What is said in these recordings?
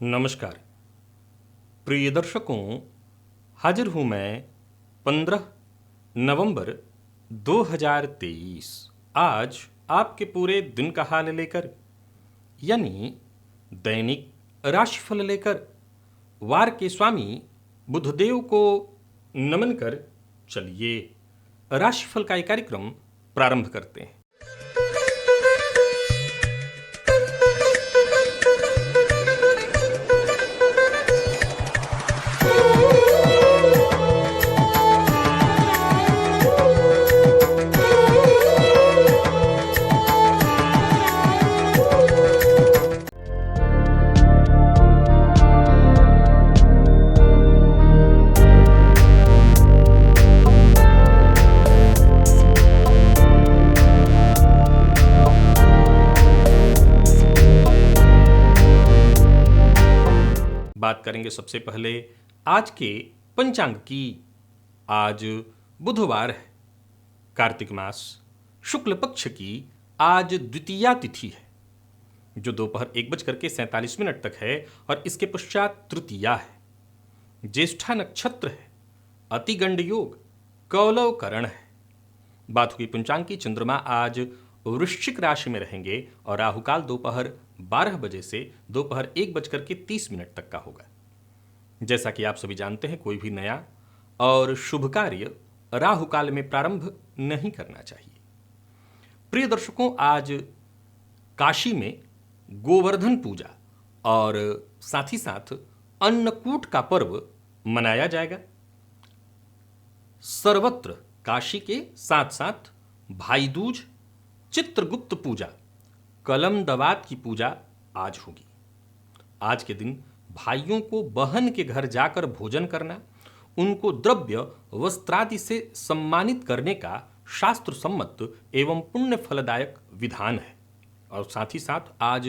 नमस्कार प्रिय दर्शकों, हाजिर हूँ मैं 15 नवंबर 2023 आज आपके पूरे दिन का हाल लेकर, यानी दैनिक राशिफल लेकर वार के स्वामी बुधदेव को नमन कर चलिए राशिफल का ये कार्यक्रम प्रारंभ करते हैं। बात करेंगे सबसे पहले आज के पंचांग की। आज बुधवार है, कार्तिक मास शुक्ल पक्ष की आज द्वितीया तिथि है जो दोपहर 1:47 तक है और इसके पश्चात तृतीया है। ज्येष्ठा नक्षत्र है, अतिगंड योग, कौलव करण है। बात हुई पंचांग की। चंद्रमा आज वृश्चिक राशि में रहेंगे और राहुकाल दोपहर 12 बजे से दोपहर 1:30 तक का होगा। जैसा कि आप सभी जानते हैं, कोई भी नया और शुभ कार्य राहुकाल में प्रारंभ नहीं करना चाहिए। प्रिय दर्शकों, आज काशी में गोवर्धन पूजा और साथ ही साथ अन्नकूट का पर्व मनाया जाएगा। सर्वत्र काशी के साथ साथ भाई दूज, चित्रगुप्त पूजा, कलम दवात की पूजा आज होगी। आज के दिन भाइयों को बहन के घर जाकर भोजन करना, उनको द्रव्य वस्त्रादि से सम्मानित करने का शास्त्र सम्मत एवं पुण्य फलदायक विधान है। और साथ ही साथ आज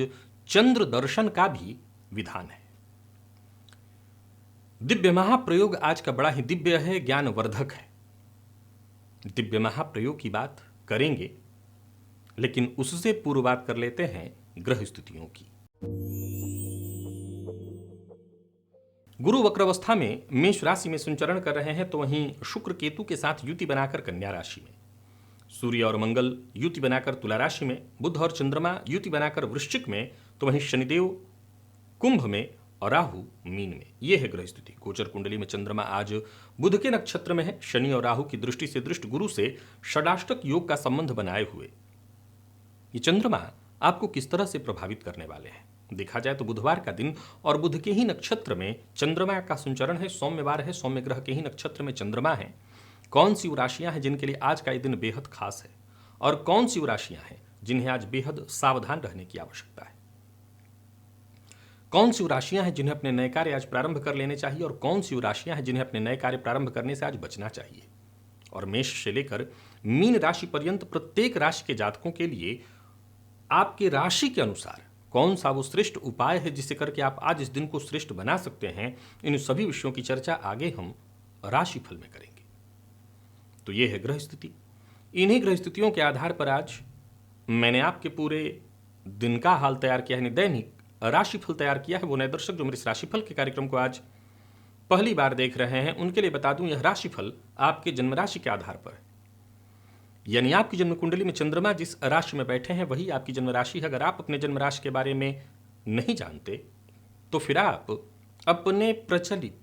चंद्र दर्शन का भी विधान है। दिव्य महाप्रयोग आज का बड़ा ही दिव्य है, ज्ञानवर्धक है। दिव्य महाप्रयोग की बात करेंगे, लेकिन उससे पूर्व बात कर लेते हैं ग्रह स्थितियों की। गुरु वक्रावस्था में मेष राशि में संचरण कर रहे हैं, तो वहीं शुक्र केतु के साथ युति बनाकर कन्या राशि में, सूर्य और मंगल युति बनाकर तुला राशि में, बुध और चंद्रमा युति बनाकर वृश्चिक में, तो वहीं शनिदेव कुंभ में और राहु मीन में। यह है ग्रह स्थिति। गोचर कुंडली में चंद्रमा आज बुध के नक्षत्र में है। शनि और राहु की दृष्टि से दृष्ट गुरु से षडाष्टक योग का संबंध बनाए हुए ये चंद्रमा आपको किस तरह से प्रभावित करने वाले हैं। देखा जाए तो बुधवार का दिन और बुध के ही नक्षत्र में चंद्रमा का संचरण है। सौम्यवार है, सौम्य ग्रह के ही नक्षत्र में चंद्रमा है। कौन सी वो राशियां हैं जिनके लिए आज का ये दिन बेहद खास है, और कौन सी वो राशियां हैं जिन्हें आज बेहद सावधान रहने की आवश्यकता है। कौन सी वो राशियां हैं जिन्हें अपने नए कार्य आज प्रारंभ कर लेने चाहिए, और कौन सी वो राशियां हैं जिन्हें अपने नए कार्य प्रारंभ करने से आज बचना चाहिए। और मेष से लेकर मीन राशि पर्यंत प्रत्येक राशि के जातकों के लिए आपके राशि के अनुसार कौन सा वो श्रेष्ठ उपाय है जिसे करके आप आज इस दिन को श्रेष्ठ बना सकते हैं। इन सभी विषयों की चर्चा आगे हम राशिफल में करेंगे। तो ये है ग्रह स्थिति। इन्हीं ग्रह स्थितियों के आधार पर आज मैंने आपके पूरे दिन का हाल तैयार किया है, दैनिक राशिफल तैयार किया है। वो नए दर्शक जो मेरे इस राशिफल के कार्यक्रम को आज पहली बार देख रहे हैं, उनके लिए बता दूं, यह राशिफल आपके जन्म राशि के आधार पर है। यानी आपकी जन्म कुंडली में चंद्रमा जिस राशि में बैठे हैं वही आपकी जन्म राशि है। अगर आप अपने जन्म राशि के बारे में नहीं जानते तो फिर आप अपने प्रचलित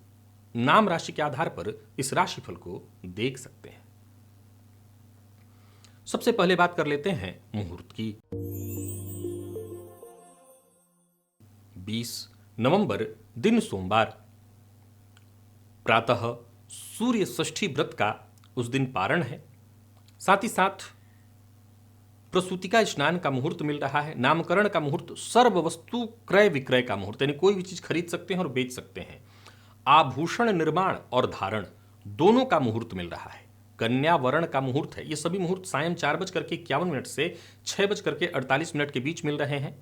नाम राशि के आधार पर इस राशिफल को देख सकते हैं। सबसे पहले बात कर लेते हैं मुहूर्त की। 20 नवंबर दिन सोमवार, प्रातः सूर्य षष्ठी व्रत का उस दिन पारण है। साथ ही साथ प्रसूतिका स्नान का मुहूर्त मिल रहा है। नामकरण का मुहूर्त, सर्व वस्तु क्रय विक्रय का मुहूर्त, यानी कोई भी चीज खरीद सकते हैं और बेच सकते हैं। आभूषण निर्माण और धारण दोनों का मुहूर्त मिल रहा है। कन्या वरण का मुहूर्त है। ये सभी मुहूर्त सायं 4:51 से 6:48 के बीच मिल रहे हैं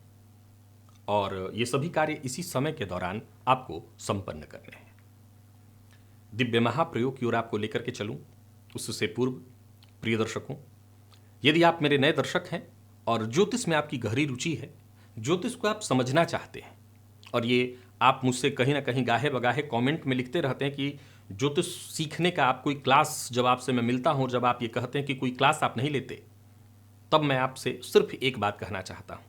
और ये सभी कार्य इसी समय के दौरान आपको संपन्न करने हैं। दिव्य महाप्रयोग की ओर आपको लेकर के चलूं उससे पूर्व प्रिय दर्शकों, यदि आप मेरे नए दर्शक हैं और ज्योतिष में आपकी गहरी रुचि है, ज्योतिष को आप समझना चाहते हैं और ये आप मुझसे कहीं ना कहीं गाहे बगाहे कमेंट में लिखते रहते हैं कि ज्योतिष सीखने का आप कोई क्लास, जब आपसे मैं मिलता हूं, जब आप ये कहते हैं कि कोई क्लास आप नहीं लेते, तब मैं आपसे सिर्फ एक बात कहना चाहता हूं।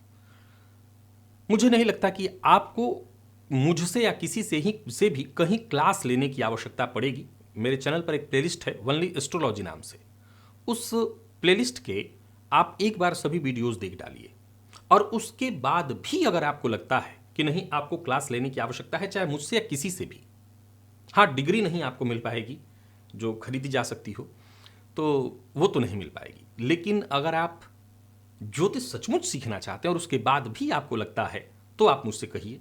मुझे नहीं लगता कि आपको मुझसे या किसी से भी कहीं क्लास लेने की आवश्यकता पड़ेगी। मेरे चैनल पर एक प्लेलिस्ट है वनली एस्ट्रोलॉजी नाम से, उस प्लेलिस्ट के आप एक बार सभी वीडियोस देख डालिए, और उसके बाद भी अगर आपको लगता है कि नहीं आपको क्लास लेने की आवश्यकता है, चाहे मुझसे या किसी से भी, हाँ डिग्री नहीं आपको मिल पाएगी जो खरीदी जा सकती हो, तो वो तो नहीं मिल पाएगी, लेकिन अगर आप ज्योतिष सचमुच सीखना चाहते हैं और उसके बाद भी आपको लगता है, तो आप मुझसे कहिए।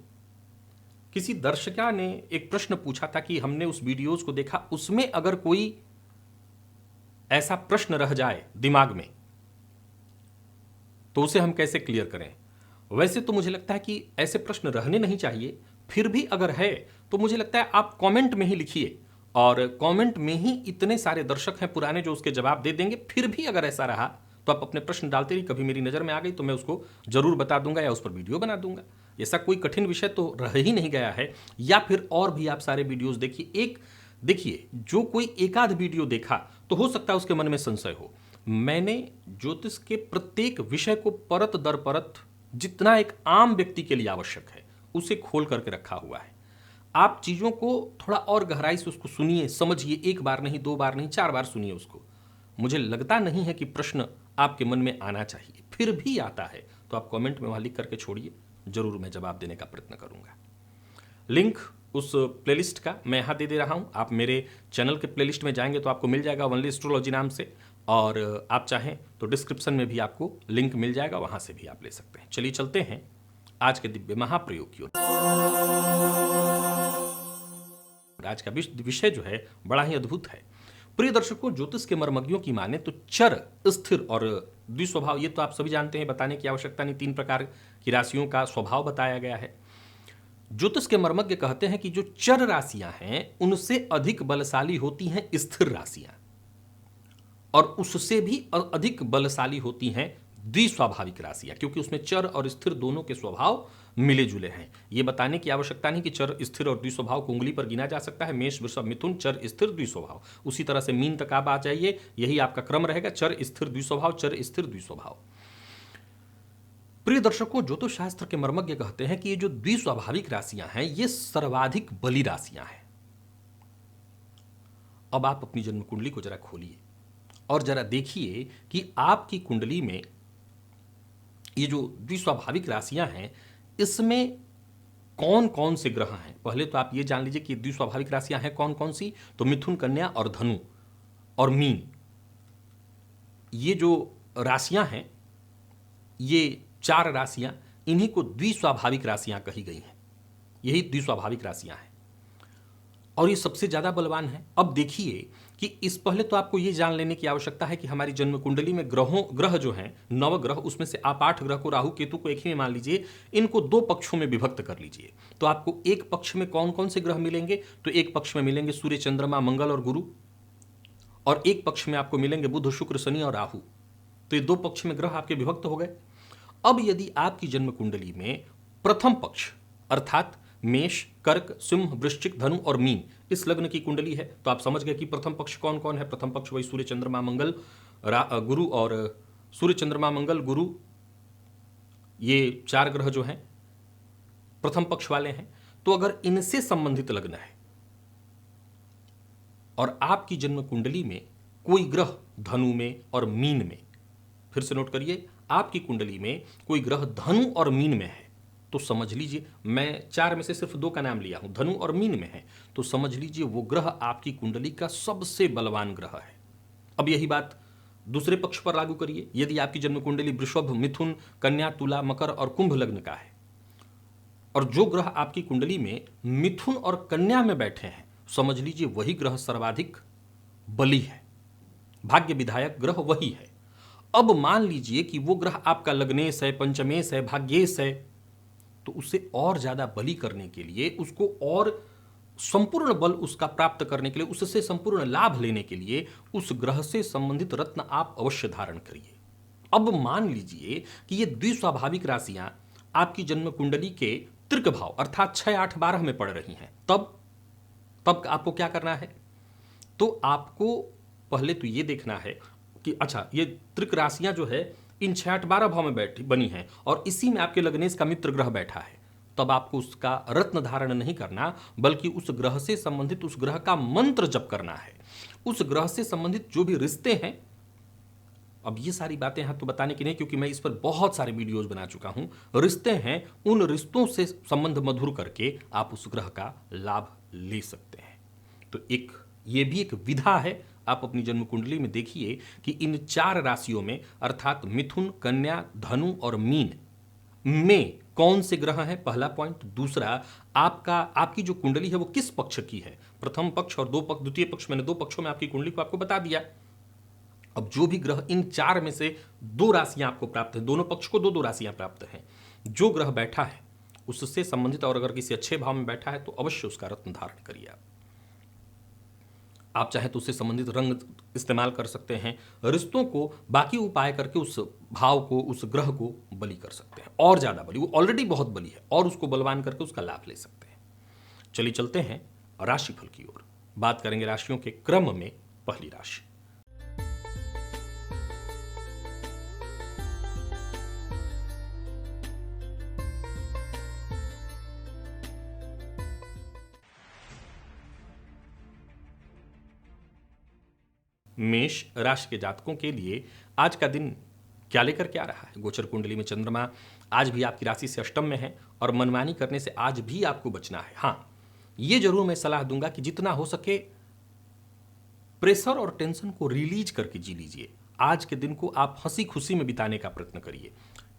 किसी दर्शका ने एक प्रश्न पूछा था कि हमने उस वीडियोस को देखा, उसमें अगर कोई ऐसा प्रश्न रह जाए दिमाग में तो उसे हम कैसे क्लियर करें। वैसे तो मुझे लगता है कि ऐसे प्रश्न रहने नहीं चाहिए, फिर भी अगर है तो मुझे लगता है आप कमेंट में ही लिखिए, और कमेंट में ही इतने सारे दर्शक हैं पुराने जो उसके जवाब दे देंगे। फिर भी अगर ऐसा रहा तो आप अपने प्रश्न डालते रहिए, कभी मेरी नज़र में आ गई तो मैं उसको जरूर बता दूंगा या उस पर वीडियो बना दूंगा। ऐसा कोई कठिन विषय तो रह ही नहीं गया है। या फिर और भी आप सारे वीडियोस देखिए, जो कोई एक आध वीडियो देखा तो हो सकता है उसके मन में संशय हो। मैंने ज्योतिष के प्रत्येक विषय को परत दर परत, जितना एक आम व्यक्ति के लिए आवश्यक है, उसे खोल करके रखा हुआ है। आप चीज़ों को थोड़ा और गहराई से उसको सुनिए, समझिए, एक बार नहीं, दो बार नहीं, 4 बार सुनिए उसको। मुझे लगता नहीं है कि प्रश्न आपके मन में आना चाहिए, फिर भी आता है तो आप कमेंट में वहाँ लिख करके छोड़िए, जरूर मैं जवाब देने का प्रयत्न करूँगा। लिंक उस प्लेलिस्ट का मैं यहाँ दे रहा हूँ। आप मेरे चैनल के प्लेलिस्ट में जाएंगे तो आपको मिल जाएगा वनली एस्ट्रोलॉजी नाम से, और आप चाहें तो डिस्क्रिप्शन में भी आपको लिंक मिल जाएगा, वहाँ से भी आप ले सकते हैं। चलिए चलते हैं आज के दिव्य महाप्रयोग की ओर। आज का विषय जो है बड़ा ही अद्भुत है। प्रिय दर्शकों, ज्योतिष के मर्मज्ञों की माने तो चर, स्थिर और द्विस्वभाव, ये तो आप सभी जानते हैं, बताने की आवश्यकता नहीं। 3 प्रकार की राशियों का स्वभाव बताया गया है। ज्योतिष के मर्मज्ञ कहते हैं कि जो चर राशियां हैं उनसे अधिक बलशाली होती हैं स्थिर राशियां, और उससे भी अधिक बलशाली होती हैं द्विस्वाभाविक राशियां, क्योंकि उसमें चर और स्थिर दोनों के स्वभाव मिले जुले हैं। यह बताने की आवश्यकता नहीं कि चर, स्थिर और द्विस्वभाव को उंगली पर गिना जा सकता है। मेष, वृषभ, मिथुन, चर, स्थिर, द्विस्वभाव। उसी तरह से मीन तक आप आ जाइए, यही आपका क्रम रहेगा, चर, स्थिर, द्विस्वभाव, चर, स्थिर, द्विस्वभाव। प्रिय दर्शकों, ज्योतिष शास्त्र के मर्मज्ञ कहते हैं कि ये जो द्विस्वाभाविक राशियां हैं ये सर्वाधिक बली राशियां हैं। अब आप अपनी जन्म कुंडली को जरा खोलिए और जरा देखिए कि आपकी कुंडली में ये जो द्विस्वाभाविक राशियां हैं इसमें कौन कौन से ग्रह हैं। पहले तो आप ये जान लीजिए कि द्विस्वाभाविक राशियां हैं कौन कौन सी। तो मिथुन, कन्या और धनु और मीन, ये जो राशियां हैं, ये 4 राशियां, इन्हीं को द्विस्वाभाविक राशियां कही गई हैं। यही द्विस्वाभाविक राशियां हैं और ये सबसे ज्यादा बलवान है। अब देखिए कि इस पहले तो आपको ये जान लेने की आवश्यकता है कि हमारी जन्म कुंडली में ग्रह जो हैं, 9 ग्रह, उसमें से आप 8 ग्रह को, राहु केतु को एक ही में मान लीजिए, इनको 2 पक्षों में विभक्त कर लीजिए। तो आपको एक पक्ष में कौन कौन से ग्रह मिलेंगे, तो एक पक्ष में मिलेंगे सूर्य, चंद्रमा, मंगल और गुरु, और एक पक्ष में आपको मिलेंगे बुध, शुक्र, शनि और राहु। तो ये 2 पक्ष में ग्रह आपके विभक्त हो गए। अब यदि आपकी जन्म कुंडली में प्रथम पक्ष अर्थात मेष, कर्क, सिंह, वृश्चिक, धनु और मीन, इस लग्न की कुंडली है, तो आप समझ गए कि प्रथम पक्ष कौन कौन है। प्रथम पक्ष वही सूर्य, चंद्रमा, मंगल, गुरु, और सूर्य, चंद्रमा, मंगल, गुरु, ये 4 ग्रह जो हैं प्रथम पक्ष वाले हैं। तो अगर इनसे संबंधित लग्न है और आपकी जन्म कुंडली में कोई ग्रह धनु में और मीन में, फिर से नोट करिए, आपकी कुंडली में कोई ग्रह धनु और मीन में है, तो समझ लीजिए, मैं 4 में से सिर्फ 2 का नाम लिया हूं, धनु और मीन में है, तो समझ लीजिए वो ग्रह आपकी कुंडली का सबसे बलवान ग्रह है। अब यही बात दूसरे पक्ष पर लागू करिए। यदि आपकी जन्म कुंडली वृषभ, मिथुन, कन्या, तुला, मकर और कुंभ लग्न का है, और जो ग्रह आपकी कुंडली में मिथुन और कन्या में बैठे हैं, समझ लीजिए वही ग्रह सर्वाधिक बली है, भाग्य विधायक ग्रह वही है। अब मान लीजिए कि वो ग्रह आपका लग्नेश है, पंचमेश है, भाग्येश है, तो उसे और ज्यादा बली करने के लिए, उसको और संपूर्ण बल उसका प्राप्त करने के लिए, उससे संपूर्ण लाभ लेने के लिए उस ग्रह से संबंधित रत्न आप अवश्य धारण करिए। अब मान लीजिए कि ये द्विस्वाभाविक राशियां आपकी जन्म कुंडली के त्रिक भाव अर्थात 6, 8, 12 में पड़ रही हैं, तब आपको क्या करना है? तो आपको पहले तो ये देखना है कि अच्छा ये त्रिक राशियां जो है इन 6, 8, 12 भाव में बनी हैं और इसी में आपके लग्नेश का मित्र ग्रह बैठा है। तब आपको उसका रत्न धारण नहीं करना, बल्कि उस ग्रह से संबंधित उस ग्रह का मंत्र जप करना है। उस ग्रह से संबंधित जो भी रिश्ते हैं, अब ये सारी बातें यहां तो बताने की नहीं, क्योंकि मैं इस पर बहुत सारे वीडियोज बना चुका हूं। रिश्ते हैं, उन रिश्तों से संबंध मधुर करके आप उस ग्रह का लाभ ले सकते हैं। तो ये भी एक विधा है। आप अपनी जन्म कुंडली में देखिए कि इन 4 राशियों में अर्थात मिथुन, कन्या, धनु और मीन में कौन से ग्रह हैं, पहला पॉइंट। दूसरा, आपकी जो कुंडली है वो किस पक्ष की है, प्रथम पक्ष और द्वितीय पक्ष। मैंने 2 पक्षों में आपकी कुंडली को आपको बता दिया। अब जो भी ग्रह इन 4 में से 2 राशियां आपको प्राप्त है, दोनों पक्ष को 2-2 राशियां प्राप्त हैं, जो ग्रह बैठा है उससे संबंधित, और अगर किसी अच्छे भाव में बैठा है तो अवश्य उसका रत्न धारण करिए। आप चाहे तो उससे संबंधित रंग इस्तेमाल कर सकते हैं। रिश्तों को बाकी उपाय करके उस भाव को, उस ग्रह को बलि कर सकते हैं, और ज्यादा बलि, वो ऑलरेडी बहुत बलि है, और उसको बलवान करके उसका लाभ ले सकते हैं। चलिए चलते हैं राशिफल की ओर। बात करेंगे राशियों के क्रम में। पहली राशि मेष राशि के जातकों के लिए आज का दिन क्या लेकर के आ रहा है? गोचर कुंडली में चंद्रमा आज भी आपकी राशि से अष्टम में है, और मनमानी करने से आज भी आपको बचना है। हां, यह जरूर मैं सलाह दूंगा कि जितना हो सके प्रेशर और टेंशन को रिलीज करके जी लीजिए। आज के दिन को आप हंसी खुशी में बिताने का प्रयत्न करिए।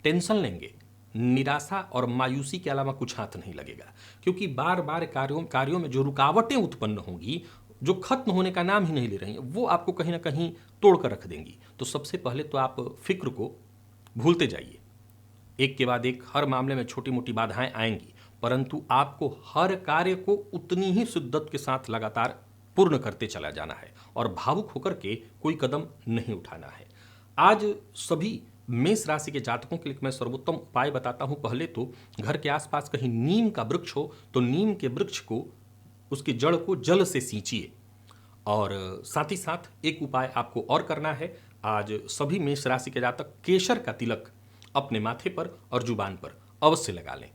टेंशन लेंगे, निराशा और मायूसी के अलावा कुछ हाथ नहीं लगेगा, क्योंकि बार बार कार्यों में जो रुकावटें उत्पन्न होंगी, जो खत्म होने का नाम ही नहीं ले रही हैं, वो आपको कहीं ना कहीं तोड़ कर रख देंगी। तो सबसे पहले तो आप फिक्र को भूलते जाइए। एक के बाद एक हर मामले में छोटी मोटी बाधाएं आएंगी, परंतु आपको हर कार्य को उतनी ही शिद्दत के साथ लगातार पूर्ण करते चला जाना है, और भावुक होकर के कोई कदम नहीं उठाना है। आज सभी मेष राशि के जातकों के लिए मैं सर्वोत्तम उपाय बताता हूं। पहले तो घर के आसपास कहीं नीम का वृक्ष हो तो नीम के वृक्ष को, उसकी जड़ को जल से सींचिए। और साथ ही साथ एक उपाय आपको और करना है। आज सभी मेष राशि के जातक केसर का तिलक अपने माथे पर और जुबान पर अवश्य लगा लें।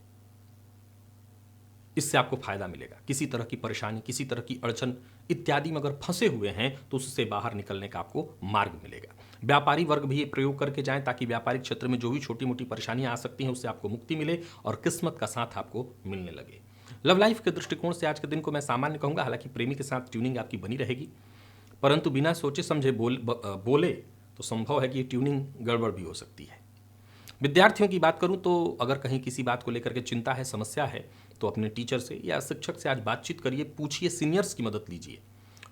इससे आपको फायदा मिलेगा। किसी तरह की परेशानी, किसी तरह की अड़चन इत्यादि में अगर फंसे हुए हैं तो उससे बाहर निकलने का आपको मार्ग मिलेगा। व्यापारी वर्ग भी ये प्रयोग करके जाएं, ताकि व्यापारिक क्षेत्र में जो भी छोटी मोटी परेशानियां आ सकती हैं उससे आपको मुक्ति मिले और किस्मत का साथ आपको मिलने लगे। लव लाइफ के दृष्टिकोण से आज के दिन को मैं सामान्य कहूंगा। हालांकि प्रेमी के साथ ट्यूनिंग आपकी बनी रहेगी, परंतु बिना सोचे समझे बोले तो संभव है कि ये ट्यूनिंग गड़बड़ भी हो सकती है। विद्यार्थियों की बात करूं तो अगर कहीं किसी बात को लेकर के चिंता है, समस्या है, तो अपने टीचर से या शिक्षक से आज बातचीत करिए, पूछिए, सीनियर्स की मदद लीजिए।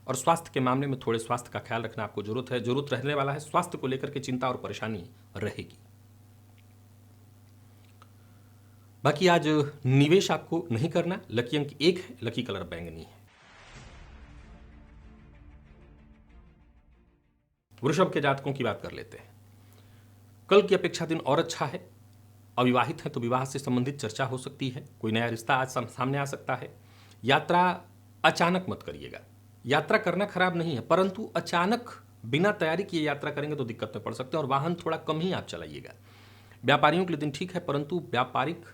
और स्वास्थ्य के मामले में थोड़े स्वास्थ्य का ख्याल रखना आपको जरूरत रहने वाला है। स्वास्थ्य को लेकर के चिंता और परेशानी रहेगी। बाकी आज निवेश आपको नहीं करना। लकी अंक 1 है, लकी कलर बैंगनी है। वृषभ के जातकों की बात कर लेते हैं। कल की अपेक्षा दिन और अच्छा है। अविवाहित हैं तो विवाह से संबंधित चर्चा हो सकती है। कोई नया रिश्ता आज सामने आ सकता है। यात्रा अचानक मत करिएगा। यात्रा करना खराब नहीं है, परंतु अचानक बिना तैयारी किए यात्रा करेंगे तो दिक्कत में पड़ सकते हैं, और वाहन थोड़ा कम ही आप चलाइएगा। व्यापारियों के लिए दिन ठीक है, परंतु व्यापारिक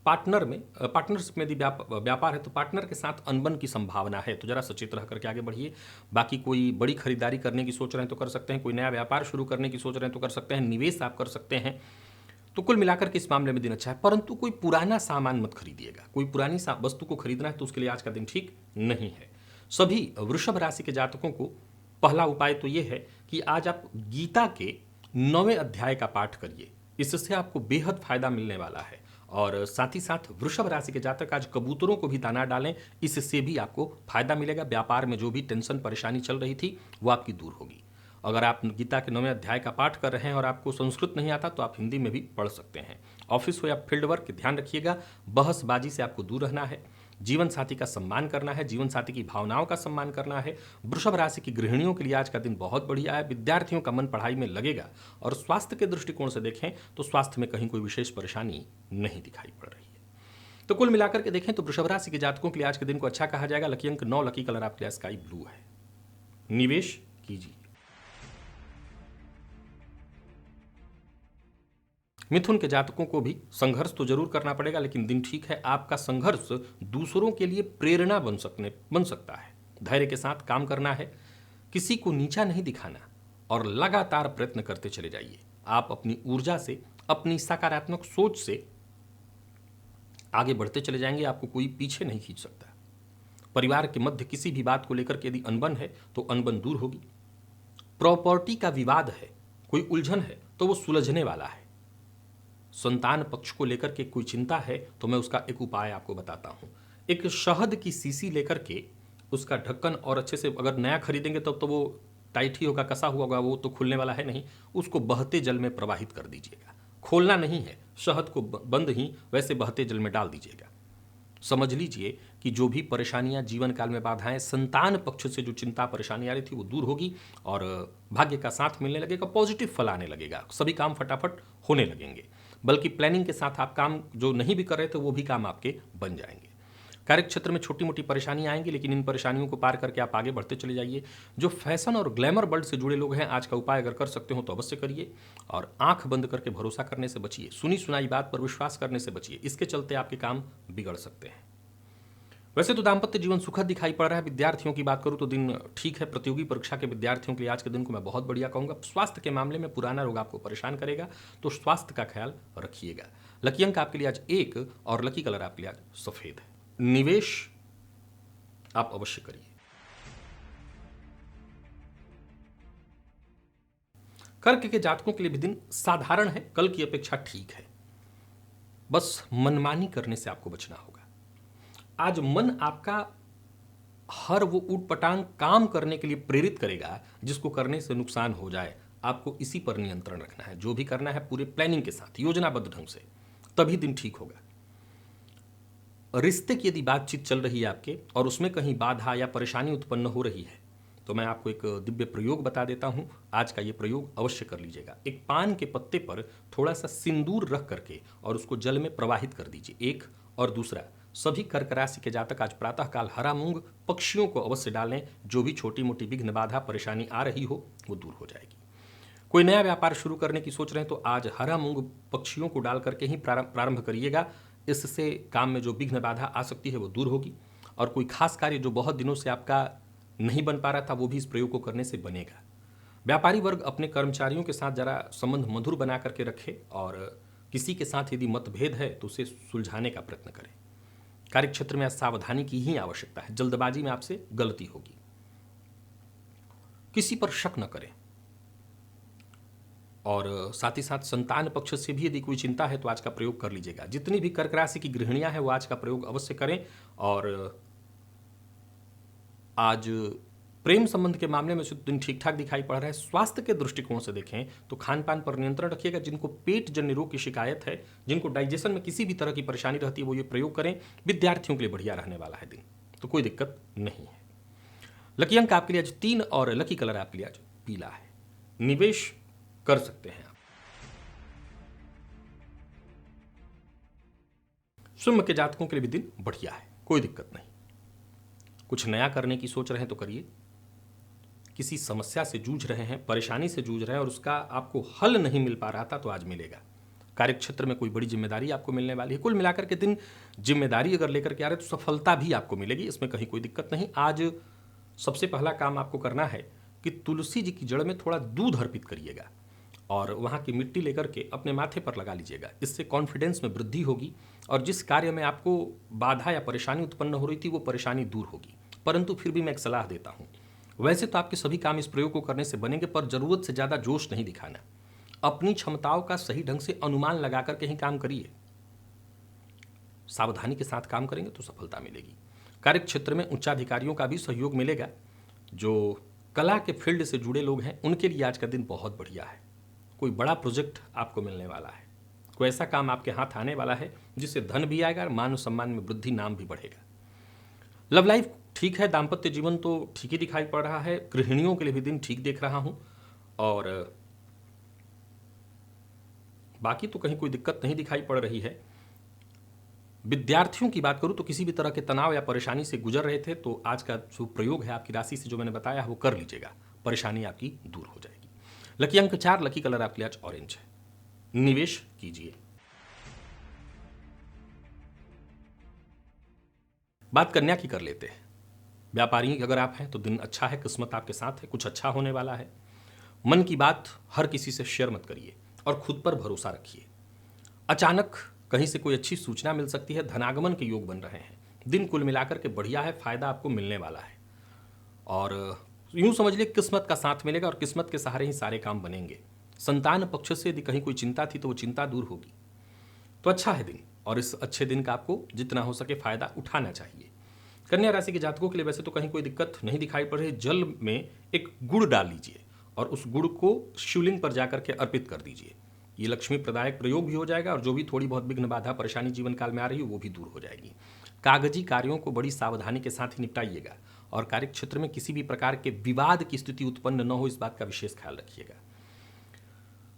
पार्टनरशिप में यदि व्यापार है तो पार्टनर के साथ अनबन की संभावना है, तो जरा सचेत रह करके आगे बढ़िए। बाकी कोई बड़ी खरीदारी करने की सोच रहे हैं तो कर सकते हैं। कोई नया व्यापार शुरू करने की सोच रहे हैं तो कर सकते हैं। निवेश आप कर सकते हैं। तो कुल मिलाकर के इस मामले में दिन अच्छा है, परंतु कोई पुराना सामान मत खरीदिएगा। कोई पुरानी वस्तु को खरीदना है तो उसके लिए आज का दिन ठीक नहीं है। सभी वृषभ राशि के जातकों को पहला उपाय तो यह है कि आज आप गीता के 9वें अध्याय का पाठ करिए। इससे आपको बेहद फायदा मिलने वाला है। और साथ ही साथ वृषभ राशि के जातक आज कबूतरों को भी दाना डालें, इससे भी आपको फायदा मिलेगा। व्यापार में जो भी टेंशन परेशानी चल रही थी वो आपकी दूर होगी। अगर आप गीता के 9वें अध्याय का पाठ कर रहे हैं और आपको संस्कृत नहीं आता तो आप हिंदी में भी पढ़ सकते हैं। ऑफिस हो या फील्ड वर्क, ध्यान रखिएगा, बहसबाजी से आपको दूर रहना है। जीवन साथी का सम्मान करना है, जीवन साथी की भावनाओं का सम्मान करना है। वृषभ राशि की गृहिणियों के लिए आज का दिन बहुत बढ़िया है। विद्यार्थियों का मन पढ़ाई में लगेगा। और स्वास्थ्य के दृष्टिकोण से देखें तो स्वास्थ्य में कहीं कोई विशेष परेशानी नहीं दिखाई पड़ रही है। तो कुल मिलाकर के देखें तो वृषभ राशि के जातकों के लिए आज के दिन को अच्छा कहा जाएगा। लकी अंक 9, लकी कलर आपके लिए स्काई ब्लू है। निवेश कीजिए। मिथुन के जातकों को भी संघर्ष तो जरूर करना पड़ेगा, लेकिन दिन ठीक है। आपका संघर्ष दूसरों के लिए प्रेरणा बन सकता है। धैर्य के साथ काम करना है, किसी को नीचा नहीं दिखाना और लगातार प्रयत्न करते चले जाइए। आप अपनी ऊर्जा से, अपनी सकारात्मक सोच से आगे बढ़ते चले जाएंगे, आपको कोई पीछे नहीं खींच सकता। परिवार के मध्य किसी भी बात को लेकर के यदि अनबन है तो अनबन दूर होगी। प्रॉपर्टी का विवाद है, कोई उलझन है तो वो सुलझने वाला है। संतान पक्ष को लेकर के कोई चिंता है तो मैं उसका एक उपाय आपको बताता हूं। एक शहद की शीशी लेकर के उसका ढक्कन और अच्छे से, अगर नया खरीदेंगे तब तो वो टाइट ही होगा, कसा हुआ होगा, वो तो खुलने वाला है नहीं, उसको बहते जल में प्रवाहित कर दीजिएगा। खोलना नहीं है, शहद को बंद ही वैसे बहते जल में डाल दीजिएगा। समझ लीजिए कि जो भी परेशानियां, जीवन काल में बाधाएं, संतान पक्ष से जो चिंता परेशानी आ रही थी वो दूर होगी और भाग्य का साथ मिलने लगेगा, पॉजिटिव फल आने लगेगा, सभी काम फटाफट होने लगेंगे। बल्कि प्लानिंग के साथ आप काम जो नहीं भी कर रहे थे वो भी काम आपके बन जाएंगे। कार्य क्षेत्र में छोटी मोटी परेशानियां आएंगी, लेकिन इन परेशानियों को पार करके आप आगे बढ़ते चले जाइए। जो फैशन और ग्लैमर वर्ल्ड से जुड़े लोग हैं, आज का उपाय अगर कर सकते हो तो अवश्य करिए और आंख बंद करके भरोसा करने से बचिए, सुनी सुनाई बात पर विश्वास करने से बचिए, इसके चलते आपके काम बिगड़ सकते हैं। वैसे तो दाम्पत्य जीवन सुखद दिखाई पड़ रहा है। विद्यार्थियों की बात करूं तो दिन ठीक है। प्रतियोगी परीक्षा के विद्यार्थियों के लिए आज के दिन को मैं बहुत बढ़िया कहूंगा। स्वास्थ्य के मामले में पुराना रोग आपको परेशान करेगा, तो स्वास्थ्य का ख्याल रखिएगा। लकी अंक आपके लिए आज 1 और लकी कलर आपके लिए आज सफेद है। निवेश आप अवश्य करिए। कर्क के जातकों के लिए भी दिन साधारण है, कल की अपेक्षा ठीक है। बस मनमानी करने से आपको बचना होगा। आज मन आपका हर वो ऊटपटांग काम करने के लिए प्रेरित करेगा जिसको करने से नुकसान हो जाए। आपको इसी पर नियंत्रण रखना है। जो भी करना है पूरे प्लानिंग के साथ, योजनाबद्ध ढंग से, तभी दिन ठीक होगा। रिश्ते की यदि बातचीत चल रही है आपके और उसमें कहीं बाधा या परेशानी उत्पन्न हो रही है तो मैं आपको एक दिव्य प्रयोग बता देता हूं। आज का ये प्रयोग अवश्य कर लीजिएगा। एक पान के पत्ते पर थोड़ा सा सिंदूर रख करके और उसको जल में प्रवाहित कर दीजिए, एक। और दूसरा, सभी कर्क राशि के जातक आज प्रातःकाल हरा मूंग पक्षियों को अवश्य डालें। जो भी छोटी मोटी विघ्न बाधा परेशानी आ रही हो वो दूर हो जाएगी। कोई नया व्यापार शुरू करने की सोच रहे हैं तो आज हरा मूंग पक्षियों को डाल करके ही प्रारंभ करिएगा। इससे काम में जो विघ्न बाधा आ सकती है वो दूर होगी और कोई खास कार्य जो बहुत दिनों से आपका नहीं बन पा रहा था वो भी इस प्रयोग को करने से बनेगा। व्यापारी वर्ग अपने कर्मचारियों के साथ जरा संबंध मधुर बना करके रखे और किसी के साथ यदि मतभेद है तो उसे सुलझाने का प्रयत्न करें। कार्यक्षेत्र में सावधानी की ही आवश्यकता है, जल्दबाजी में आपसे गलती होगी। किसी पर शक न करें और साथ ही साथ संतान पक्ष से भी यदि कोई चिंता है तो आज का प्रयोग कर लीजिएगा। जितनी भी कर्क राशि की गृहिणियां हैं वो आज का प्रयोग अवश्य करें। और आज प्रेम संबंध के मामले में दिन ठीक ठाक दिखाई पड़ रहा है। स्वास्थ्य के दृष्टिकोण से देखें तो खान पान पर नियंत्रण रखिएगा। जिनको पेट जन्य रोग की शिकायत है, जिनको डाइजेशन में किसी भी तरह की परेशानी रहती है, वो ये प्रयोग करें। विद्यार्थियों के लिए बढ़िया रहने वाला है दिन, तो कोई दिक्कत नहीं है। लकी अंक आपके लिए आज 3 और लकी कलर आपके लिए आज पीला है। निवेश कर सकते हैं आप। सिंह के जातकों के लिए भी दिन बढ़िया है, कोई दिक्कत नहीं। कुछ नया करने की सोच रहे हैं तो करिए। किसी समस्या से जूझ रहे हैं, परेशानी से जूझ रहे हैं और उसका आपको हल नहीं मिल पा रहा था तो आज मिलेगा। कार्यक्षेत्र में कोई बड़ी जिम्मेदारी आपको मिलने वाली है। कुल मिलाकर के दिन जिम्मेदारी अगर लेकर के आ रहे तो सफलता भी आपको मिलेगी, इसमें कहीं कोई दिक्कत नहीं। आज सबसे पहला काम आपको करना है कि तुलसी जी की जड़ में थोड़ा दूध अर्पित करिएगा और वहाँ की मिट्टी लेकर के अपने माथे पर लगा लीजिएगा। इससे कॉन्फिडेंस में वृद्धि होगी और जिस कार्य में आपको बाधा या परेशानी उत्पन्न हो रही थी वो परेशानी दूर होगी। परंतु फिर भी मैं एक सलाह देता हूँ, वैसे तो आपके सभी काम इस प्रयोग को करने से बनेंगे, पर जरूरत से ज़्यादा जोश नहीं दिखाना। अपनी क्षमताओं का सही ढंग से अनुमान लगा करके ही काम करिए। सावधानी के साथ काम करेंगे तो सफलता मिलेगी। कार्य क्षेत्र में उच्चाधिकारियों का भी सहयोग मिलेगा। जो कला के फील्ड से जुड़े लोग हैं उनके लिए आज का दिन बहुत बढ़िया है। कोई बड़ा प्रोजेक्ट आपको मिलने वाला है, कोई ऐसा काम आपके हाथ आने वाला है जिससे धन भी आएगा और मान सम्मान में वृद्धि, नाम भी बढ़ेगा। लव लाइफ ठीक है, दाम्पत्य जीवन तो ठीक ही दिखाई पड़ रहा है। गृहिणियों के लिए भी दिन ठीक देख रहा हूं और बाकी तो कहीं कोई दिक्कत नहीं दिखाई पड़ रही है। विद्यार्थियों की बात करूं तो किसी भी तरह के तनाव या परेशानी से गुजर रहे थे तो आज का जो प्रयोग है आपकी राशि से जो मैंने बताया वो कर लीजिएगा, परेशानी आपकी दूर हो जाएगी। लकी अंक 4, लकी कलर आपके लिए आज ऑरेंज है, निवेश कीजिए। बात कन्या की कर लेते हैं। व्यापारी अगर आप हैं तो दिन अच्छा है, किस्मत आपके साथ है, कुछ अच्छा होने वाला है। मन की बात हर किसी से शेयर मत करिए और खुद पर भरोसा रखिए। अचानक कहीं से कोई अच्छी सूचना मिल सकती है, धनागमन के योग बन रहे हैं। दिन कुल मिलाकर के बढ़िया है, फायदा आपको मिलने वाला है और यूं समझ लिए किस्मत का साथ मिलेगा और किस्मत के सहारे ही सारे काम बनेंगे। संतान पक्ष से यदि कहीं कोई चिंता थी तो वो चिंता दूर होगी। तो अच्छा है दिन और इस अच्छे दिन का आपको जितना हो सके फायदा उठाना चाहिए। कन्या राशि के जातकों के लिए वैसे तो कहीं कोई दिक्कत नहीं दिखाई पड़ रही। जल में एक गुड़ डाल लीजिए और उस गुड़ को शिवलिंग पर जाकर के अर्पित कर दीजिए। ये लक्ष्मी प्रदायक प्रयोग भी हो जाएगा और जो भी थोड़ी बहुत विघ्न बाधा परेशानी जीवन काल में आ रही है वो भी दूर हो जाएगी। कागजी कार्यों को बड़ी सावधानी के साथ ही निपटाइएगा और कार्य क्षेत्र में किसी भी प्रकार के विवाद की स्थिति उत्पन्न न हो, इस बात का विशेष ख्याल रखिएगा।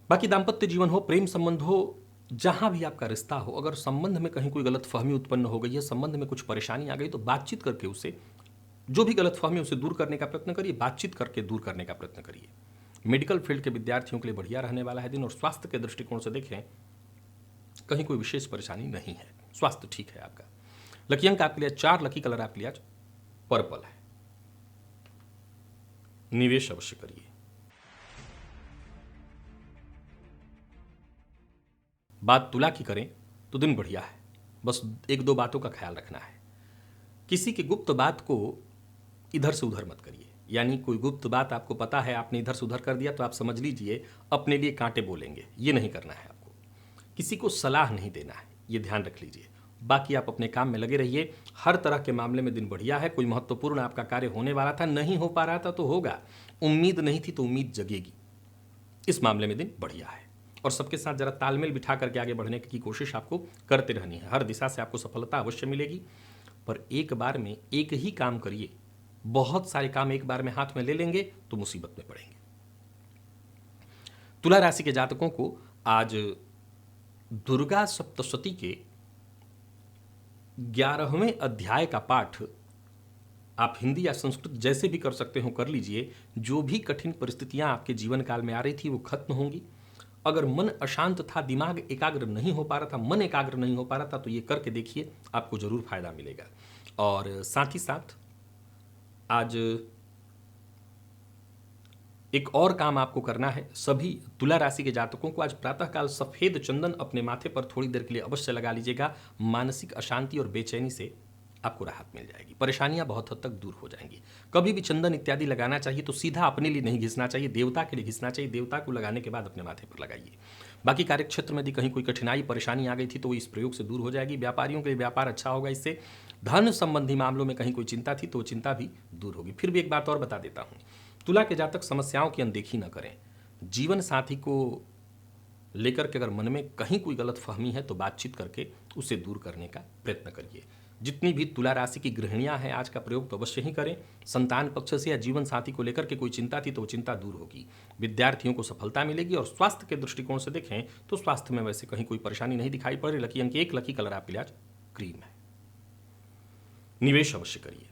बाकी दाम्पत्य जीवन हो, प्रेम संबंध हो, जहां भी आपका रिश्ता हो, अगर संबंध में कहीं कोई गलतफहमी उत्पन्न हो गई है, संबंध में कुछ परेशानी आ गई, तो बातचीत करके उसे, जो भी गलतफहमी उसे दूर करने का प्रयत्न करिए, बातचीत करके दूर करने का प्रयत्न करिए। मेडिकल फील्ड के विद्यार्थियों के लिए बढ़िया रहने वाला है दिन और स्वास्थ्य के दृष्टिकोण से देखें कहीं कोई विशेष परेशानी नहीं है, स्वास्थ्य ठीक है आपका। लकी अंक आपके लिए 4, लकी कलर आपके लिए आज पर्पल है, निवेश अवश्य करिए। बात तुला की करें तो दिन बढ़िया है, बस एक दो बातों का ख्याल रखना है। किसी की गुप्त बात को इधर से उधर मत करिए, यानी कोई गुप्त बात आपको पता है, आपने इधर से उधर कर दिया तो आप समझ लीजिए अपने लिए कांटे बोलेंगे, ये नहीं करना है आपको। किसी को सलाह नहीं देना है, ये ध्यान रख लीजिए। बाकी आप अपने काम में लगे रहिए। हर तरह के मामले में दिन बढ़िया है। कोई महत्वपूर्ण आपका कार्य होने वाला था, नहीं हो पा रहा था तो होगा, उम्मीद नहीं थी तो उम्मीद जगेगी, इस मामले में दिन बढ़िया है। और सबके साथ जरा तालमेल बिठा करके आगे बढ़ने की कोशिश आपको करते रहनी है। हर दिशा से आपको सफलता अवश्य मिलेगी, पर एक बार में एक ही काम करिए। बहुत सारे काम एक बार में हाथ में ले लेंगे तो मुसीबत में पड़ेंगे। तुला राशि के जातकों को आज दुर्गा सप्तशती के 11वें अध्याय का पाठ आप हिंदी या संस्कृत जैसे भी कर सकते हो, कर लीजिए। जो भी कठिन परिस्थितियां आपके जीवन काल में आ रही थी वो खत्म होंगी। अगर मन अशांत था, दिमाग एकाग्र नहीं हो पा रहा था, मन एकाग्र नहीं हो पा रहा था, तो ये करके देखिए, आपको जरूर फायदा मिलेगा। और साथ ही साथ आज एक और काम आपको करना है। सभी तुला राशि के जातकों को आज प्रातःकाल सफेद चंदन अपने माथे पर थोड़ी देर के लिए अवश्य लगा लीजिएगा। मानसिक अशांति और बेचैनी से आपको राहत मिल जाएगी, परेशानियां बहुत हद तक दूर हो जाएंगी। कभी भी चंदन इत्यादि लगाना चाहिए तो सीधा अपने लिए नहीं घिसना चाहिए, देवता के लिए घिसना चाहिए। देवता को लगाने के बाद अपने माथे पर लगाइए। बाकी कार्यक्षेत्र में यदि कहीं कोई कठिनाई परेशानी आ गई थी तो वो इस प्रयोग से दूर हो जाएगी। व्यापारियों के लिए व्यापार अच्छा होगा, इससे धन संबंधी मामलों में कहीं कोई चिंता थी तो वो चिंता भी दूर होगी। फिर भी एक बात और बता देता हूँ, तुला के जातक समस्याओं की अनदेखी न करें। जीवन साथी को लेकर के अगर मन में कहीं कोई गलत फहमी है तो बातचीत करके उसे दूर करने का प्रयत्न करिए। जितनी भी तुला राशि की गृहिणियां हैं आज का प्रयोग तो अवश्य ही करें। संतान पक्ष से या जीवन साथी को लेकर के कोई चिंता थी तो वो चिंता दूर होगी। विद्यार्थियों को सफलता मिलेगी और स्वास्थ्य के दृष्टिकोण से देखें तो स्वास्थ्य में वैसे कहीं कोई परेशानी नहीं दिखाई पड़ रही। लकी अंक 1, लकी कलर आपके लिए आज क्रीम है, निवेश अवश्य करिए।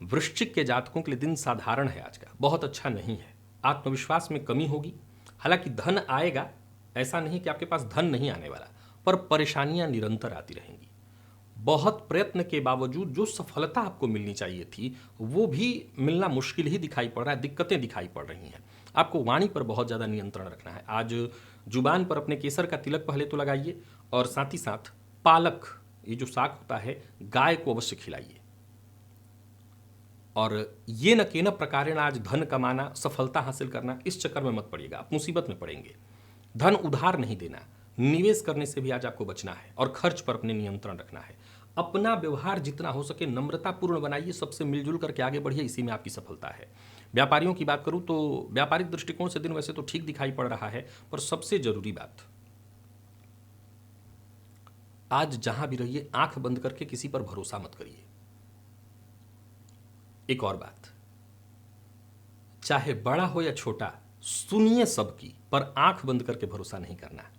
वृश्चिक के जातकों के लिए दिन साधारण है आज का, बहुत अच्छा नहीं है। आत्मविश्वास में कमी होगी। हालांकि धन आएगा, ऐसा नहीं कि आपके पास धन नहीं आने वाला, पर परेशानियां निरंतर आती रहेंगी। बहुत प्रयत्न के बावजूद जो सफलता आपको मिलनी चाहिए थी वो भी मिलना मुश्किल ही दिखाई पड़ रहा है, दिक्कतें दिखाई पड़ रही हैं। आपको वाणी पर बहुत ज़्यादा नियंत्रण रखना है। आज जुबान पर अपने केसर का तिलक पहले तो लगाइए और साथ ही साथ पालक, ये जो साग होता है, गाय को अवश्य खिलाइए। और ये न के न प्रकारेण आज धन कमाना, सफलता हासिल करना, इस चक्कर में मत पड़िएगा, आप मुसीबत में पड़ेंगे। धन उधार नहीं देना, निवेश करने से भी आज आपको बचना है और खर्च पर अपने नियंत्रण रखना है। अपना व्यवहार जितना हो सके नम्रतापूर्ण बनाइए, सबसे मिलजुल करके आगे बढ़िए, इसी में आपकी सफलता है। व्यापारियों की बात करूं तो व्यापारिक दृष्टिकोण से दिन वैसे तो ठीक दिखाई पड़ रहा है, पर सबसे जरूरी बात, आज जहां भी रहिए आंख बंद करके किसी पर भरोसा मत करिए। एक और बात, चाहे बड़ा हो या छोटा, सुनिए सबकी, पर आंख बंद करके भरोसा नहीं करना।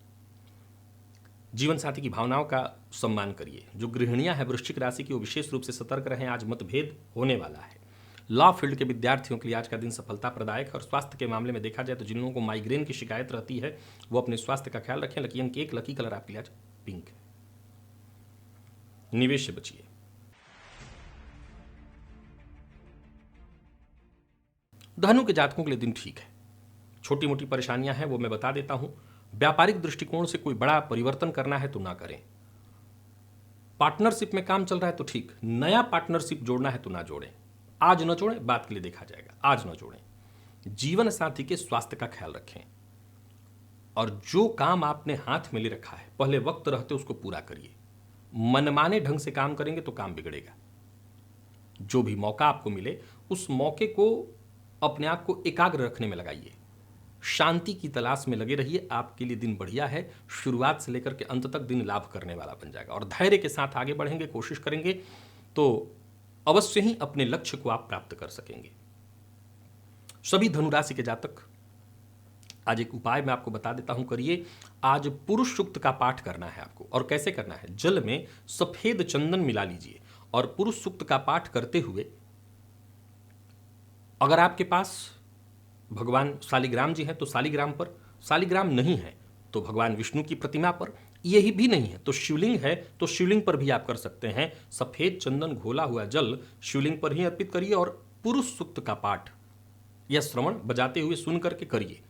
जीवन साथी की भावनाओं का सम्मान करिए। जो गृहिणियां हैं वृश्चिक राशि की, वो विशेष रूप से सतर्क रहें, आज मतभेद होने वाला है। लॉ फील्ड के विद्यार्थियों के लिए आज का दिन सफलता प्रदायक है। और स्वास्थ्य के मामले में देखा जाए तो जिन लोगों को माइग्रेन की शिकायत रहती है वो अपने स्वास्थ्य का ख्याल रखें। लकी अंक 1, लकी कलर आपके लिए आज पिंक है। निवेश से बचिए। धनु के जातकों के लिए दिन ठीक है। छोटी मोटी परेशानियां हैं वो मैं बता देता हूं। व्यापारिक दृष्टिकोण से कोई बड़ा परिवर्तन करना है तो ना करें। पार्टनरशिप में काम चल रहा है तो ठीक, नया पार्टनरशिप जोड़ना है तो ना जोड़ें। आज न जोड़ें, बात के लिए देखा जाएगा, आज न जोड़ें। जीवन साथी के स्वास्थ्य का ख्याल रखें और जो काम आपने हाथ में ले रखा है पहले वक्त रहते उसको पूरा करिए। मनमाने ढंग से काम करेंगे तो काम बिगड़ेगा। जो भी मौका आपको मिले उस मौके को अपने आप को एकाग्र रखने में लगाइए। शांति की तलाश में लगे रहिए। आपके लिए दिन बढ़िया है। शुरुआत से लेकर के अंत तक दिन लाभ करने वाला बन जाएगा और धैर्य के साथ आगे बढ़ेंगे, कोशिश करेंगे तो अवश्य ही अपने लक्ष्य को आप प्राप्त कर सकेंगे। सभी धनुराशि के जातक, आज एक उपाय मैं आपको बता देता हूं, करिए। आज पुरुष सूक्त का पाठ करना है आपको। और कैसे करना है? जल में सफेद चंदन मिला लीजिए और पुरुष सूक्त का पाठ करते हुए, अगर आपके पास भगवान शालिग्राम जी हैं तो शालिग्राम पर, शालिग्राम नहीं है तो भगवान विष्णु की प्रतिमा पर, यही भी नहीं है तो शिवलिंग है तो शिवलिंग पर भी आप कर सकते हैं। सफेद चंदन घोला हुआ जल शिवलिंग पर ही अर्पित करिए और पुरुष सूक्त का पाठ या श्रवण बजाते हुए सुन करके करिए।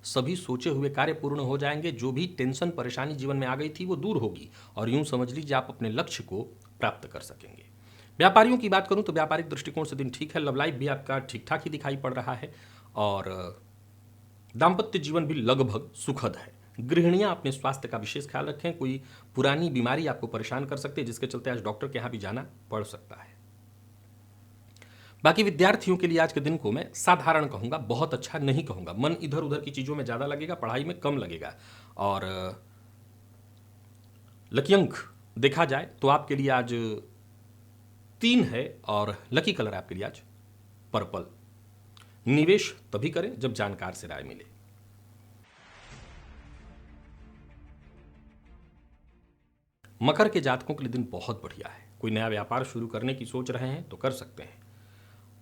सभी सोचे हुए कार्य पूर्ण हो जाएंगे। जो भी टेंशन परेशानी जीवन में आ गई थी वो दूर होगी और यूं समझ लीजिए आप अपने लक्ष्य को प्राप्त कर सकेंगे। व्यापारियों की बात करूं तो व्यापारिक दृष्टिकोण से दिन ठीक है। लव लाइफ भी आपका ठीक ठाक ही दिखाई पड़ रहा है और दाम्पत्य जीवन भी लगभग सुखद है। गृहिणियां अपने स्वास्थ्य का विशेष ख्याल रखें। कोई पुरानी बीमारी आपको परेशान कर सकती है जिसके चलते आज डॉक्टर के यहां भी जाना पड़ सकता है। बाकी विद्यार्थियों के लिए आज के दिन को मैं साधारण कहूंगा, बहुत अच्छा नहीं कहूंगा। मन इधर उधर की चीजों में ज्यादा लगेगा, पढ़ाई में कम लगेगा। और लकी अंक देखा जाए तो आपके लिए आज 3 है और लकी कलर आपके लिए आज पर्पल। निवेश तभी करें जब जानकार से राय मिले। मकर के जातकों के लिए दिन बहुत बढ़िया है। कोई नया व्यापार शुरू करने की सोच रहे हैं तो कर सकते हैं।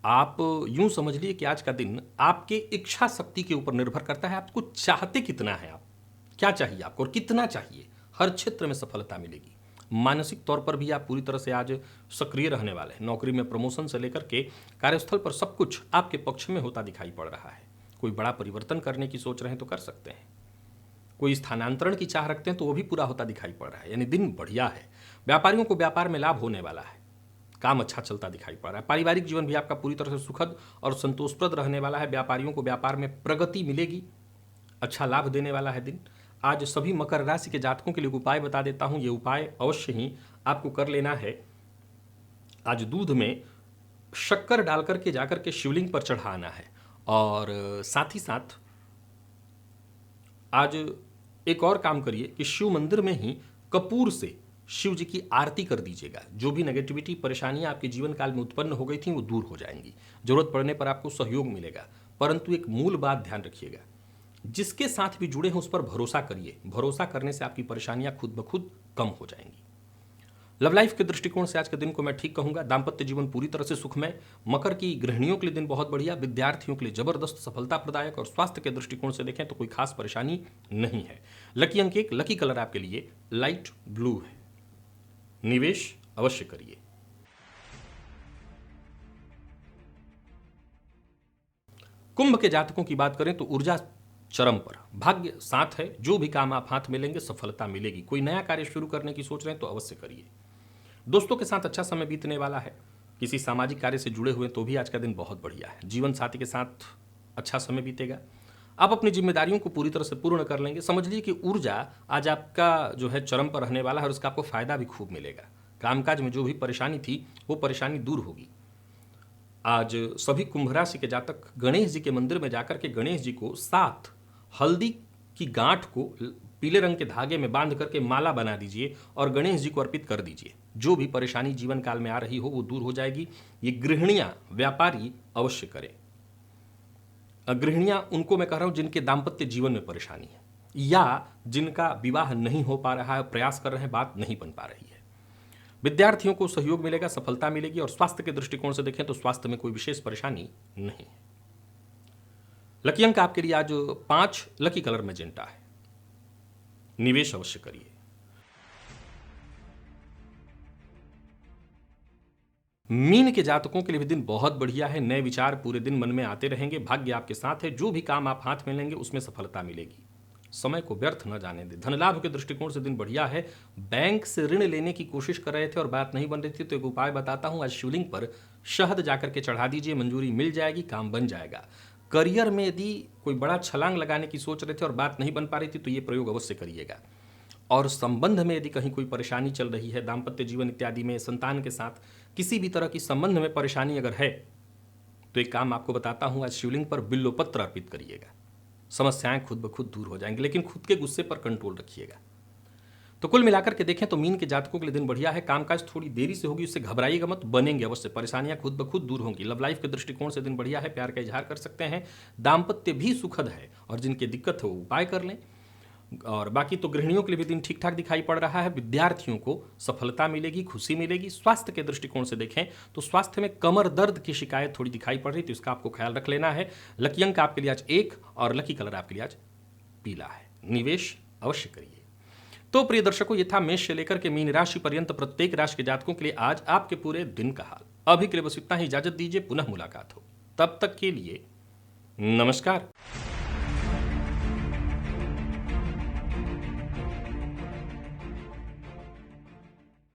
आप यूं समझ लिए कि आज का दिन आपके इच्छा शक्ति के ऊपर निर्भर करता है। आपको चाहते कितना है, आप क्या चाहिए आपको और कितना चाहिए। हर क्षेत्र में सफलता मिलेगी। मानसिक तौर पर भी आप पूरी तरह से आज सक्रिय रहने वाले हैं। नौकरी में प्रमोशन से लेकर के कार्यस्थल पर सब कुछ आपके पक्ष में होता दिखाई पड़ रहा है। कोई बड़ा परिवर्तन करने की सोच रहे हैं तो कर सकते हैं। कोई स्थानांतरण की चाह रखते हैं तो वो भी पूरा होता दिखाई पड़ रहा है। यानी दिन बढ़िया है। व्यापारियों को व्यापार में लाभ होने वाला है। काम अच्छा चलता दिखाई पड़ रहा है। पारिवारिक जीवन भी आपका पूरी तरह से सुखद और संतोषप्रद रहने वाला है। व्यापारियों को व्यापार में प्रगति मिलेगी। अच्छा लाभ देने वाला है दिन। आज सभी मकर राशि के जातकों के लिए उपाय बता देता हूं। ये उपाय अवश्य ही आपको कर लेना है। आज दूध में शक्कर डालकर के जाकर के शिवलिंग पर चढ़ाना है और साथ ही साथ आज एक और काम करिए कि शिव मंदिर में ही कपूर से शिव जी की आरती कर दीजिएगा। जो भी नेगेटिविटी परेशानियां आपके जीवन काल में उत्पन्न हो गई थी वो दूर हो जाएंगी। जरूरत पड़ने पर आपको सहयोग मिलेगा। परंतु एक मूल बात ध्यान रखिएगा, जिसके साथ भी जुड़े हैं उस पर भरोसा करिए। भरोसा करने से आपकी परेशानियां खुद ब खुद कम हो जाएंगी। लव लाइफ के दृष्टिकोण से आज के दिन को मैं ठीक कहूंगा। दाम्पत्य जीवन पूरी तरह से सुखमय। मकर की गृहिणियों के लिए दिन बहुत बढ़िया। विद्यार्थियों के लिए जबरदस्त सफलता प्रदायक। और स्वास्थ्य के दृष्टिकोण से देखें तो कोई खास परेशानी नहीं है। लकी अंक 1, लकी कलर आपके लिए लाइट ब्लू है। निवेश अवश्य करिए। कुंभ के जातकों की बात करें तो ऊर्जा चरम पर, भाग्य साथ है। जो भी काम आप हाथ में लेंगे सफलता मिलेगी। कोई नया कार्य शुरू करने की सोच रहे हैं तो अवश्य करिए। दोस्तों के साथ अच्छा समय बीतने वाला है। किसी सामाजिक कार्य से जुड़े हुए तो भी आज का दिन बहुत बढ़िया है। जीवन साथी के साथ अच्छा समय बीतेगा। आप अपनी जिम्मेदारियों को पूरी तरह से पूर्ण कर लेंगे। समझ लीजिए कि ऊर्जा आज आपका जो है चरम पर रहने वाला है और उसका आपको फायदा भी खूब मिलेगा। कामकाज में जो भी परेशानी थी वो परेशानी दूर होगी। आज सभी कुंभ राशि के जातक गणेश जी के मंदिर में जाकर के गणेश जी को 7 हल्दी की गांठ को पीले रंग के धागे में बांध करके माला बना दीजिए और गणेश जी को अर्पित कर दीजिए। जो भी परेशानी जीवन काल में आ रही हो वो दूर हो जाएगी। ये गृहिणियां, व्यापारी अवश्य करें। गृहिणियां उनको मैं कह रहा हूं जिनके दाम्पत्य जीवन में परेशानी है या जिनका विवाह नहीं हो पा रहा है, प्रयास कर रहे हैं, बात नहीं बन पा रही है। विद्यार्थियों को सहयोग मिलेगा, सफलता मिलेगी। और स्वास्थ्य के दृष्टिकोण से देखें तो स्वास्थ्य में कोई विशेष परेशानी नहीं है। लकी अंक आपके लिए आज 5, लकी कलर मैजेंटा है। निवेश अवश्य करिए। मीन के जातकों के लिए भी दिन बहुत बढ़िया है। नए विचार पूरे दिन मन में आते रहेंगे। भाग्य आपके साथ है। जो भी काम आप हाथ में लेंगे उसमें सफलता मिलेगी। समय को व्यर्थ न जाने दें। धन लाभ के दृष्टिकोण से दिन बढ़िया है। बैंक से ऋण लेने की कोशिश कर रहे थे और बात नहीं बन रही थी तो एक उपाय बताता हूं। आज शिवलिंग पर शहद जाकर के चढ़ा दीजिए, मंजूरी मिल जाएगी, काम बन जाएगा। करियर में यदि कोई बड़ा छलांग लगाने की सोच रहे थे और बात नहीं बन पा रही थी तो ये प्रयोग अवश्य करिएगा। और संबंध में यदि कहीं कोई परेशानी चल रही है, दाम्पत्य जीवन इत्यादि में, संतान के साथ किसी भी तरह की संबंध में परेशानी अगर है तो एक काम आपको बताता हूं। आज शिवलिंग पर बिल्वपत्र अर्पित करिएगा। समस्याएं खुद ब खुद दूर हो जाएंगी, लेकिन खुद के गुस्से पर कंट्रोल रखिएगा। तो कुल मिलाकर के देखें तो मीन के जातकों के लिए दिन बढ़िया है। कामकाज थोड़ी देरी से होगी, उससे घबराइएगा मत, बनेंगे अवश्य। परेशानियां खुद ब खुद दूर होंगी। लव लाइफ के दृष्टिकोण से दिन बढ़िया है। प्यार का इजहार कर सकते हैं। दाम्पत्य भी सुखद है और जिनकी दिक्कत है वो उपाय कर लें। और बाकी तो गृहिणियों के लिए भी दिन ठीक ठाक दिखाई पड़ रहा है। विद्यार्थियों को सफलता मिलेगी, खुशी मिलेगी। स्वास्थ्य के दृष्टिकोण से देखें तो स्वास्थ्य में कमर दर्द की शिकायत थोड़ी दिखाई पड़ रही, तो इसका आपको ख्याल रख लेना है। लकी अंक आपके लिए आज 1 और लकी कलर आपके लिए आज पीला है। निवेश अवश्य करिए। तो प्रिय दर्शकों, ये था मेष से लेकर के मीन राशि पर्यंत प्रत्येक राशि के जातकों के लिए आज आपके पूरे दिन का हाल। अभी के लिए बस इतना ही। इजाजत दीजिए, पुनः मुलाकात हो। तब तक के लिए नमस्कार।